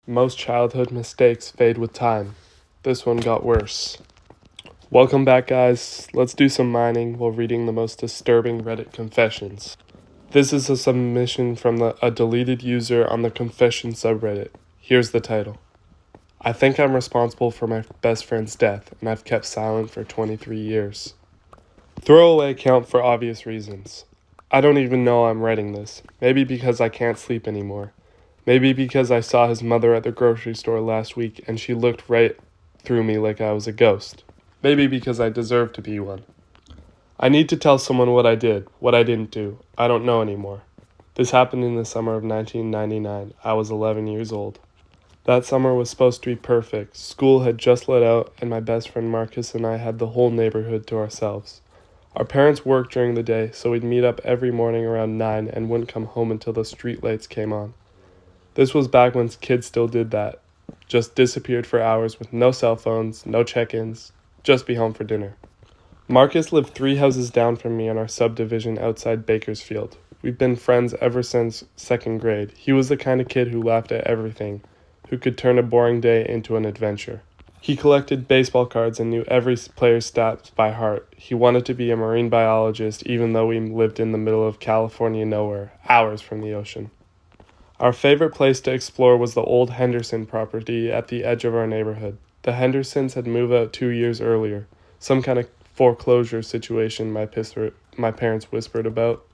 Most childhood mistakes fade with time. This one got worse. Welcome back, guys. Let's do some mining while reading the most disturbing Reddit confessions. This is a submission from a deleted user on the confession subreddit. Here's the title. I think I'm responsible for my best friend's death, and I've kept silent for 23 years. Throwaway account for obvious reasons. I don't even know I'm writing this. Maybe because I can't sleep anymore. Maybe because I saw his mother at the grocery store last week and she looked right through me like I was a ghost. Maybe because I deserve to be one. I need to tell someone what I did, what I didn't do. I don't know anymore. This happened in the summer of 1999. I was 11 years old. That summer was supposed to be perfect. School had just let out and my best friend Marcus and I had the whole neighborhood to ourselves. Our parents worked during the day, so we'd meet up every morning around 9 and wouldn't come home until the streetlights came on. This was back when kids still did that. Just disappeared for hours with no cell phones, no check-ins, just be home for dinner. Marcus lived 3 houses down from me in our subdivision outside Bakersfield. We've been friends ever since 2nd grade. He was the kind of kid who laughed at everything, who could turn a boring day into an adventure. He collected baseball cards and knew every player's stats by heart. He wanted to be a marine biologist even though we lived in the middle of California nowhere, hours from the ocean. Our favorite place to explore was the old Henderson property at the edge of our neighborhood. The Hendersons had moved out 2 years earlier, some kind of foreclosure situation my parents whispered about.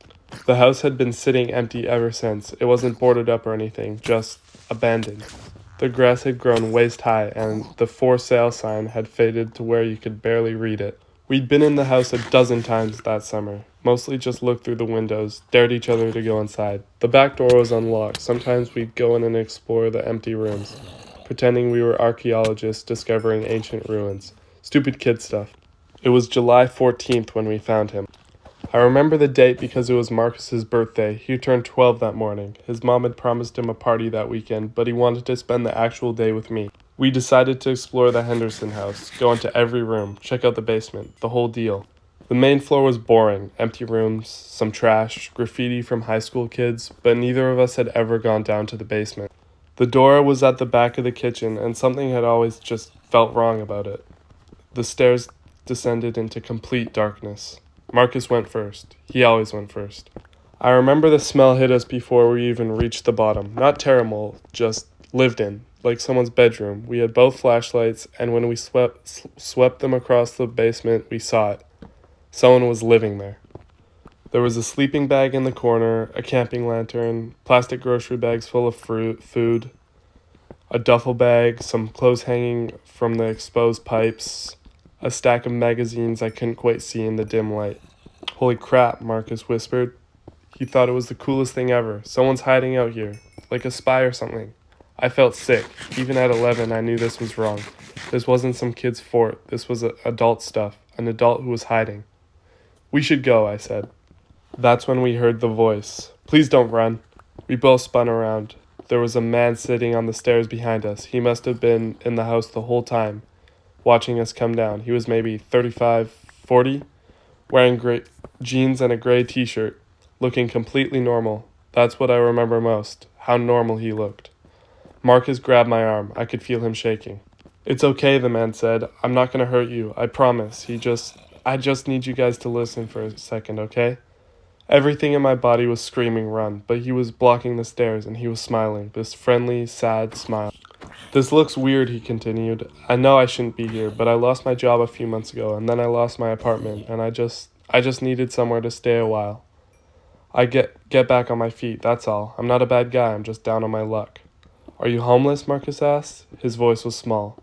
The house had been sitting empty ever since. It wasn't boarded up or anything, just abandoned. The grass had grown waist high and the for sale sign had faded to where you could barely read it. We'd been in the house a dozen times that summer, mostly just looked through the windows, dared each other to go inside. The back door was unlocked. Sometimes we'd go in and explore the empty rooms, pretending we were archaeologists discovering ancient ruins. Stupid kid stuff. It was July 14th when we found him. I remember the date because it was Marcus's birthday. He turned 12 that morning. His mom had promised him a party that weekend, but he wanted to spend the actual day with me. We decided to explore the Henderson house, go into every room, check out the basement, the whole deal. The main floor was boring, empty rooms, some trash, graffiti from high school kids, but neither of us had ever gone down to the basement. The door was at the back of the kitchen, and something had always just felt wrong about it. The stairs descended into complete darkness. Marcus went first. He always went first. I remember the smell hit us before we even reached the bottom. Not terrible, just lived in, like someone's bedroom. We had both flashlights, and when we swept them across the basement, we saw it. Someone was living there. There was a sleeping bag in the corner, a camping lantern, plastic grocery bags full of food, a duffel bag, some clothes hanging from the exposed pipes, a stack of magazines I couldn't quite see in the dim light. Holy crap, Marcus whispered. He thought it was the coolest thing ever. Someone's hiding out here, like a spy or something. I felt sick. Even at 11, I knew this was wrong. This wasn't some kid's fort. This was adult stuff, an adult who was hiding. We should go, I said. That's when we heard the voice. Please don't run. We both spun around. There was a man sitting on the stairs behind us. He must have been in the house the whole time, watching us come down. He was maybe 35, 40, wearing gray jeans and a gray t-shirt, looking completely normal. That's what I remember most, how normal he looked. Marcus grabbed my arm. I could feel him shaking. It's okay, the man said. I'm not going to hurt you. I promise. I just need you guys to listen for a second, okay? Everything in my body was screaming run, but he was blocking the stairs and he was smiling, this friendly, sad smile. This looks weird, he continued. I know I shouldn't be here, but I lost my job a few months ago, and then I lost my apartment, and I just needed somewhere to stay a while. I get back on my feet, that's all. I'm not a bad guy, I'm just down on my luck. Are you homeless? Marcus asked. His voice was small.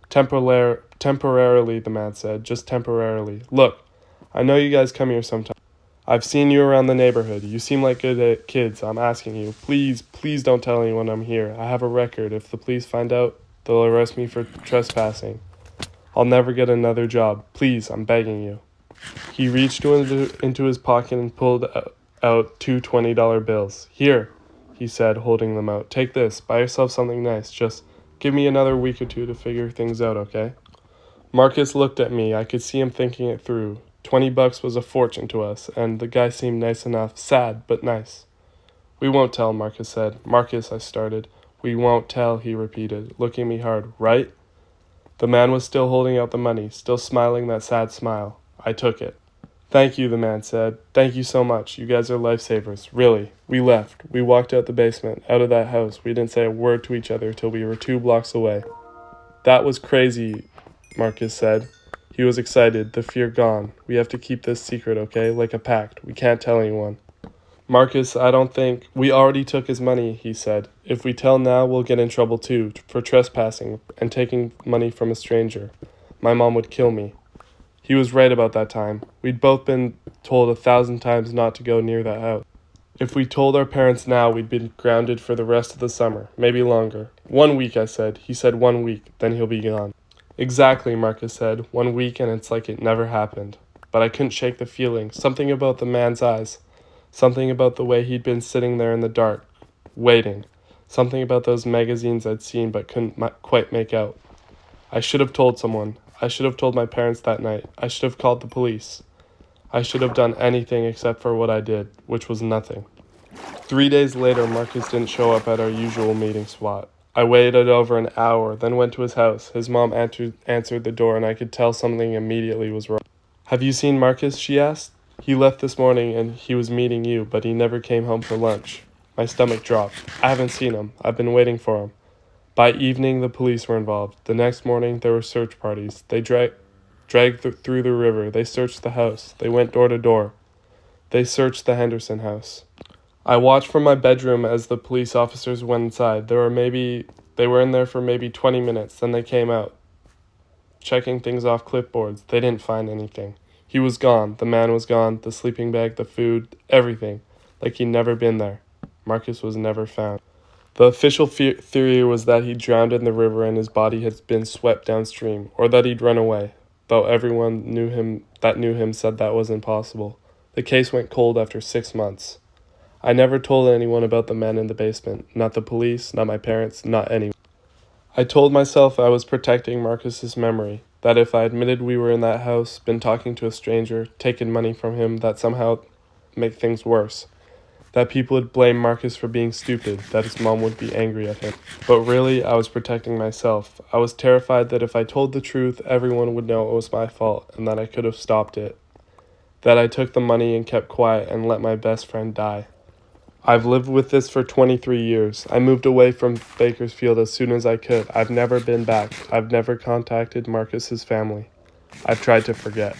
Temporarily, the man said, just temporarily. Look, I know you guys come here sometimes. I've seen you around the neighborhood. You seem like good kids. I'm asking you. Please don't tell anyone I'm here. I have a record. If the police find out, they'll arrest me for trespassing. I'll never get another job. Please, I'm begging you. He reached into his pocket and pulled out 2 $20 bills. Here, he said, holding them out. Take this. Buy yourself something nice. Just give me another week or two to figure things out, okay? Marcus looked at me. I could see him thinking it through. $20 was a fortune to us, and the guy seemed nice enough. Sad, but nice. We won't tell, Marcus said. Marcus, I started. "We won't tell," he repeated, looking me hard. "Right?" The man was still holding out the money, still smiling that sad smile. I took it. "Thank you," the man said. "Thank you so much. You guys are lifesavers. Really." We left. We walked out the basement, out of that house. We didn't say a word to each other till we were 2 blocks away. "That was crazy," Marcus said. He was excited, the fear gone. "We have to keep this secret, okay? Like a pact. We can't tell anyone." "Marcus, I don't think—" "We already took his money," he said. "If we tell now, we'll get in trouble too, for trespassing and taking money from a stranger. My mom would kill me." He was right about that time. We'd both been told 1,000 times not to go near that house. If we told our parents now, we'd be grounded for the rest of the summer, maybe longer. 1 week, I said. He said 1 week, then he'll be gone. "Exactly," Marcus said. 1 week and it's like it never happened. But I couldn't shake the feeling. Something about the man's eyes. Something about the way he'd been sitting there in the dark, waiting. Something about those magazines I'd seen but couldn't quite make out. I should have told someone. I should have told my parents that night. I should have called the police. I should have done anything except for what I did, which was nothing. 3 days later, Marcus didn't show up at our usual meeting spot. I waited over an hour, then went to his house. His mom answered the door, and I could tell something immediately was wrong. "Have you seen Marcus?" she asked. "He left this morning, and he was meeting you, but he never came home for lunch." My stomach dropped. "I haven't seen him. I've been waiting for him." By evening, the police were involved. The next morning, there were search parties. They dragged through the river. They searched the house. They went door to door. They searched the Henderson house. I watched from my bedroom as the police officers went inside. They were in there for maybe 20 minutes. Then they came out, checking things off clipboards. They didn't find anything. He was gone. The man was gone. The sleeping bag, the food, everything. Like he'd never been there. Marcus was never found. The official theory was that he drowned in the river and his body had been swept downstream, or that he'd run away, though everyone knew him said that was impossible. The case went cold after 6 months. I never told anyone about the man in the basement. Not the police, not my parents, not anyone. I told myself I was protecting Marcus's memory, that if I admitted we were in that house, been talking to a stranger, taken money from him, that somehow make things worse. That people would blame Marcus for being stupid, that his mom would be angry at him. But really, I was protecting myself. I was terrified that if I told the truth, everyone would know it was my fault, and that I could have stopped it. That I took the money and kept quiet and let my best friend die. I've lived with this for 23 years. I moved away from Bakersfield as soon as I could. I've never been back. I've never contacted Marcus's family. I've tried to forget.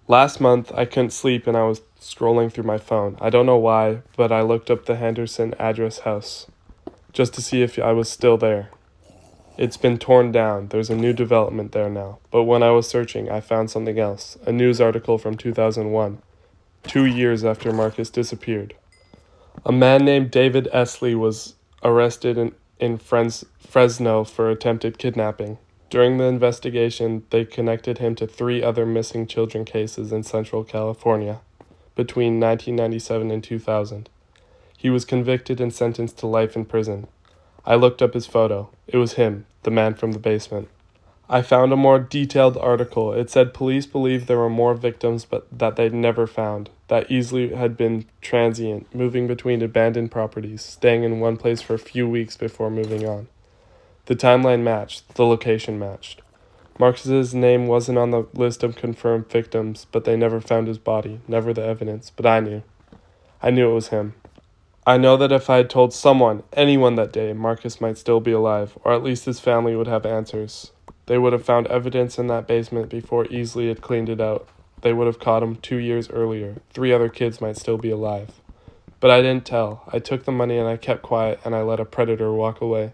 Last month, I couldn't sleep and I was scrolling through my phone. I don't know why, but I looked up the Henderson address house, just to see if I was still there. It's been torn down. There's a new development there now. But when I was searching, I found something else. A news article from 2001, 2 years after Marcus disappeared. A man named David Esley was arrested in Fresno for attempted kidnapping. During the investigation, they connected him to 3 other missing children cases in Central California between 1997 and 2000. He was convicted and sentenced to life in prison. I looked up his photo. It was him, the man from the basement. I found a more detailed article. It said police believed there were more victims but that they'd never found. That Esley had been transient, moving between abandoned properties, staying in one place for a few weeks before moving on. The timeline matched. The location matched. Marcus's name wasn't on the list of confirmed victims, but they never found his body, never the evidence, but I knew. I knew it was him. I know that if I had told someone, anyone that day, Marcus might still be alive, or at least his family would have answers. They would have found evidence in that basement before Esley had cleaned it out. They would have caught him 2 years earlier. 3 other kids might still be alive. But I didn't tell. I took the money and I kept quiet and I let a predator walk away.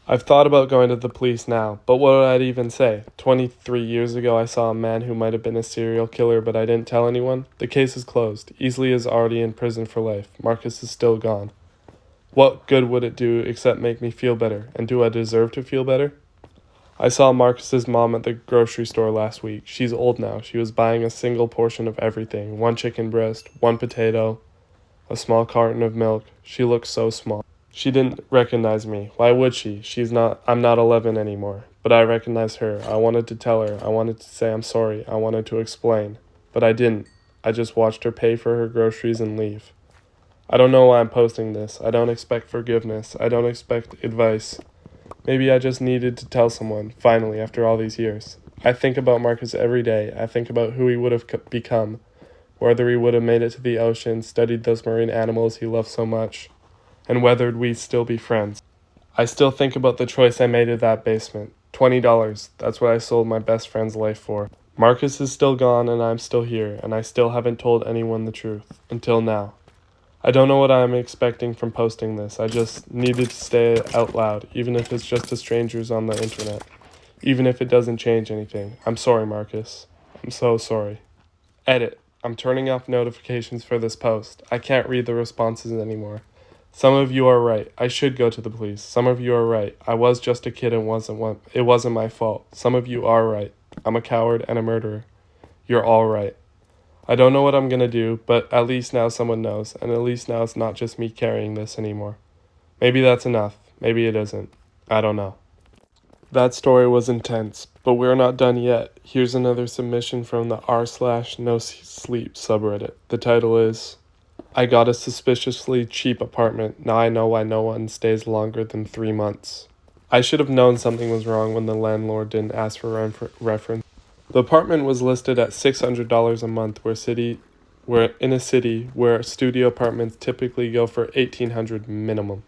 I've thought about going to the police now, but what would I even say? 23 years ago I saw a man who might have been a serial killer, but I didn't tell anyone. The case is closed. Esley is already in prison for life. Marcus is still gone. What good would it do except make me feel better? And do I deserve to feel better? I saw Marcus's mom at the grocery store last week. She's old now. She was buying a single portion of everything. 1 chicken breast, 1 potato, a small carton of milk. She looked so small. She didn't recognize me. Why would she? I'm not 11 anymore. But I recognized her. I wanted to tell her. I wanted to say I'm sorry. I wanted to explain. But I didn't. I just watched her pay for her groceries and leave. I don't know why I'm posting this. I don't expect forgiveness. I don't expect advice. Maybe I just needed to tell someone, finally, after all these years. I think about Marcus every day. I think about who he would have become, whether he would have made it to the ocean, studied those marine animals he loved so much, and whether we'd still be friends. I still think about the choice I made in that basement. $20, that's what I sold my best friend's life for. Marcus is still gone and I'm still here, and I still haven't told anyone the truth, until now. I don't know what I'm expecting from posting this. I just needed to say it out loud, even if it's just to strangers on the internet. Even if it doesn't change anything. I'm sorry, Marcus. I'm so sorry. Edit. I'm turning off notifications for this post. I can't read the responses anymore. Some of you are right. I should go to the police. Some of you are right. I was just a kid and it wasn't my fault. Some of you are right. I'm a coward and a murderer. You're all right. I don't know what I'm gonna do, but at least now someone knows, and at least now it's not just me carrying this anymore. Maybe that's enough. Maybe it isn't. I don't know. That story was intense, but we're not done yet. Here's another submission from the r/no-sleep subreddit. The title is, I got a suspiciously cheap apartment. Now I know why no one stays longer than 3 months. I should have known something was wrong when the landlord didn't ask for reference. The apartment was listed at $600 a month, where in a city where studio apartments typically go for $1,800 minimum.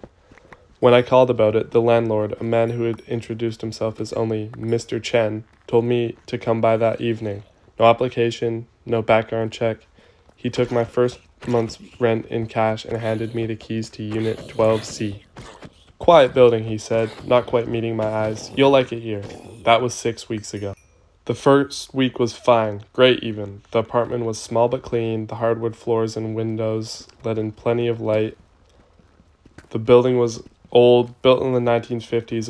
When I called about it, the landlord, a man who had introduced himself as only Mr. Chen, told me to come by that evening. No application, no background check. He took my first month's rent in cash and handed me the keys to Unit 12C. Quiet building, he said, not quite meeting my eyes. You'll like it here. That was 6 weeks ago. The first week was fine, great even. The apartment was small but clean. The hardwood floors and windows let in plenty of light. The building was old, built in the 1950s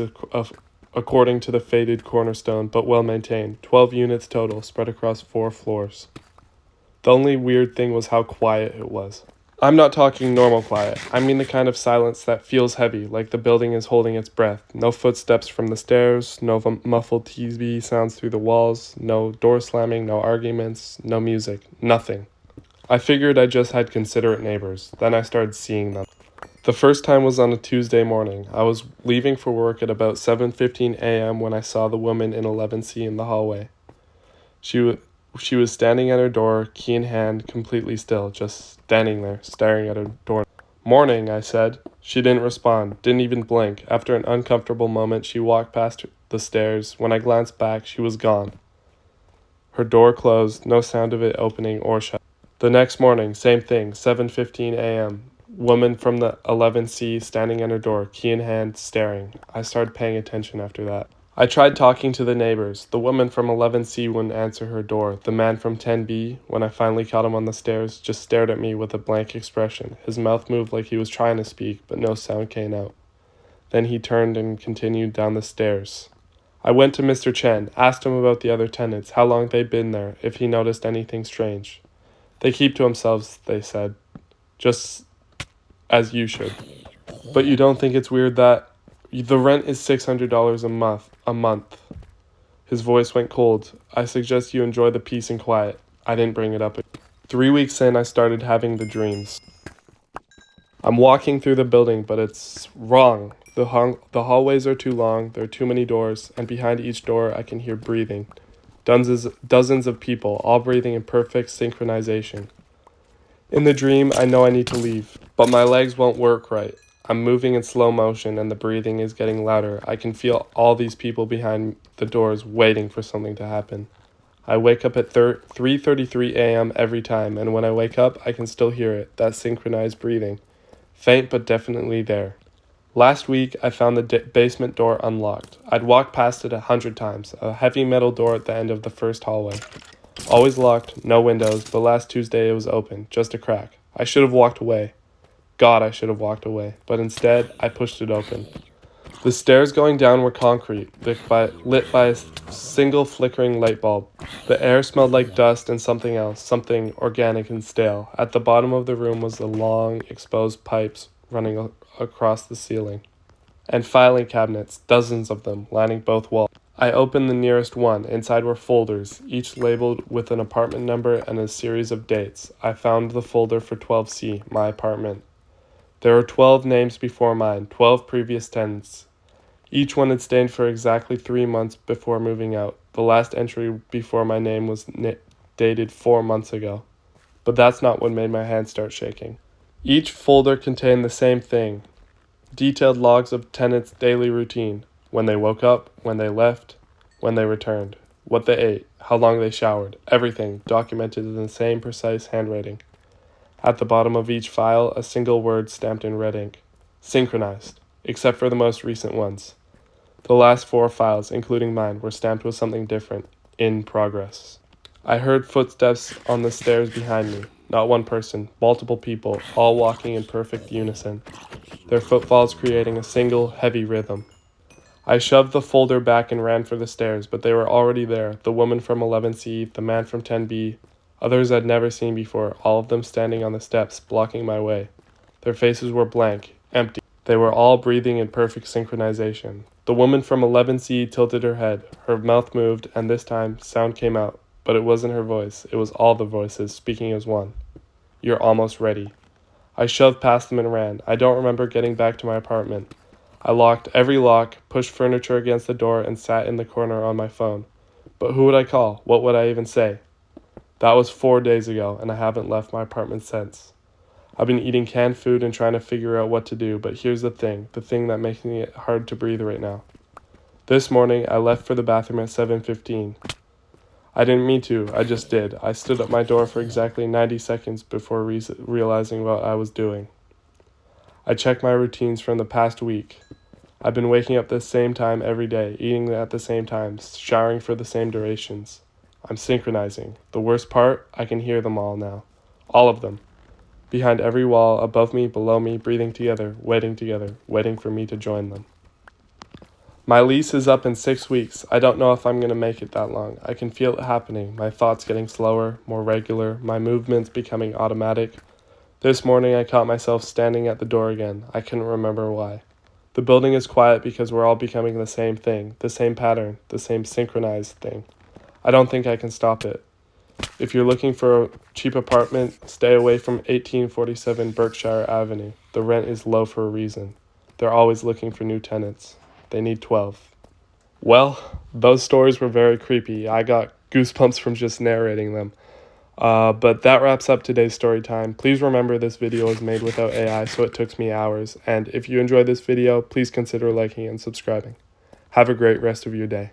according to the faded cornerstone, but well maintained. 12 units total, spread across 4 floors. The only weird thing was how quiet it was. I'm not talking normal quiet. I mean the kind of silence that feels heavy, like the building is holding its breath. No footsteps from the stairs, no muffled TV sounds through the walls, no door slamming, no arguments, no music, nothing. I figured I just had considerate neighbors. Then I started seeing them. The first time was on a Tuesday morning. I was leaving for work at about 7:15 a.m. when I saw the woman in 11C in the hallway. She was standing at her door, key in hand, completely still, just standing there, staring at her door. Morning, I said. She didn't respond, didn't even blink. After an uncomfortable moment, she walked past the stairs. When I glanced back, she was gone. Her door closed, no sound of it opening or shut. The next morning, same thing, 7:15 a.m. Woman from the 11C standing at her door, key in hand, staring. I started paying attention after that. I tried talking to the neighbors. The woman from 11C wouldn't answer her door. The man from 10B, when I finally caught him on the stairs, just stared at me with a blank expression. His mouth moved like he was trying to speak, but no sound came out. Then he turned and continued down the stairs. I went to Mr. Chen, asked him about the other tenants, how long they'd been there, if he noticed anything strange. They keep to themselves, they said. Just as you should. But you don't think it's weird that the rent is $600 a month. His voice went cold. I suggest you enjoy the peace and quiet. I didn't bring it up. 3 weeks in, I started having the dreams. I'm walking through the building, but it's wrong. The hallways are too long, there are too many doors, and behind each door I can hear breathing. Dozens of people, all breathing in perfect synchronization. In the dream, I know I need to leave, but my legs won't work right. I'm moving in slow motion and the breathing is getting louder. I can feel all these people behind the doors waiting for something to happen. I wake up at 3:33 a.m. every time, and when I wake up, I can still hear it, that synchronized breathing. Faint but definitely there. Last week, I found the basement door unlocked. I'd walked past it 100 times, a heavy metal door at the end of the first hallway. Always locked, no windows, but last Tuesday it was open, just a crack. I should have walked away. God, I should have walked away, but instead, I pushed it open. The stairs going down were concrete, lit by a single flickering light bulb. The air smelled like dust and something else, something organic and stale. At the bottom of the room was the long, exposed pipes running across the ceiling. And filing cabinets, dozens of them, lining both walls. I opened the nearest one. Inside were folders, each labeled with an apartment number and a series of dates. I found the folder for 12C, my apartment. There are 12 names before mine, 12 previous tenants. Each one had stayed for exactly 3 months before moving out. The last entry before my name was dated 4 months ago. But that's not what made my hand start shaking. Each folder contained the same thing. Detailed logs of tenants' daily routine. When they woke up, when they left, when they returned, what they ate, how long they showered, everything documented in the same precise handwriting. At the bottom of each file, a single word stamped in red ink. Synchronized, except for the most recent ones. The last 4 files, including mine, were stamped with something different. In progress. I heard footsteps on the stairs behind me. Not one person, multiple people, all walking in perfect unison, their footfalls creating a single, heavy rhythm. I shoved the folder back and ran for the stairs, but they were already there, the woman from 11C, the man from 10B, others I'd never seen before, all of them standing on the steps, blocking my way. Their faces were blank, empty. They were all breathing in perfect synchronization. The woman from 11C tilted her head, her mouth moved, and this time, sound came out. But it wasn't her voice, it was all the voices, speaking as one. You're almost ready. I shoved past them and ran. I don't remember getting back to my apartment. I locked every lock, pushed furniture against the door, and sat in the corner on my phone. But who would I call? What would I even say? That was 4 days ago, and I haven't left my apartment since. I've been eating canned food and trying to figure out what to do, but here's the thing that makes it hard to breathe right now. This morning, I left for the bathroom at 7:15. I didn't mean to, I just did. I stood at my door for exactly 90 seconds before realizing what I was doing. I checked my routines from the past week. I've been waking up the same time every day, eating at the same times, showering for the same durations. I'm synchronizing. The worst part, I can hear them all now. All of them. Behind every wall, above me, below me, breathing together, waiting for me to join them. My lease is up in 6 weeks. I don't know if I'm going to make it that long. I can feel it happening, my thoughts getting slower, more regular, my movements becoming automatic. This morning I caught myself standing at the door again. I couldn't remember why. The building is quiet because we're all becoming the same thing, the same pattern, the same synchronized thing. I don't think I can stop it. If you're looking for a cheap apartment, stay away from 1847 Berkshire Avenue. The rent is low for a reason. They're always looking for new tenants. They need 12. Well, those stories were very creepy. I got goosebumps from just narrating them. But that wraps up today's story time. Please remember this video was made without AI, so it took me hours. And if you enjoyed this video, please consider liking and subscribing. Have a great rest of your day.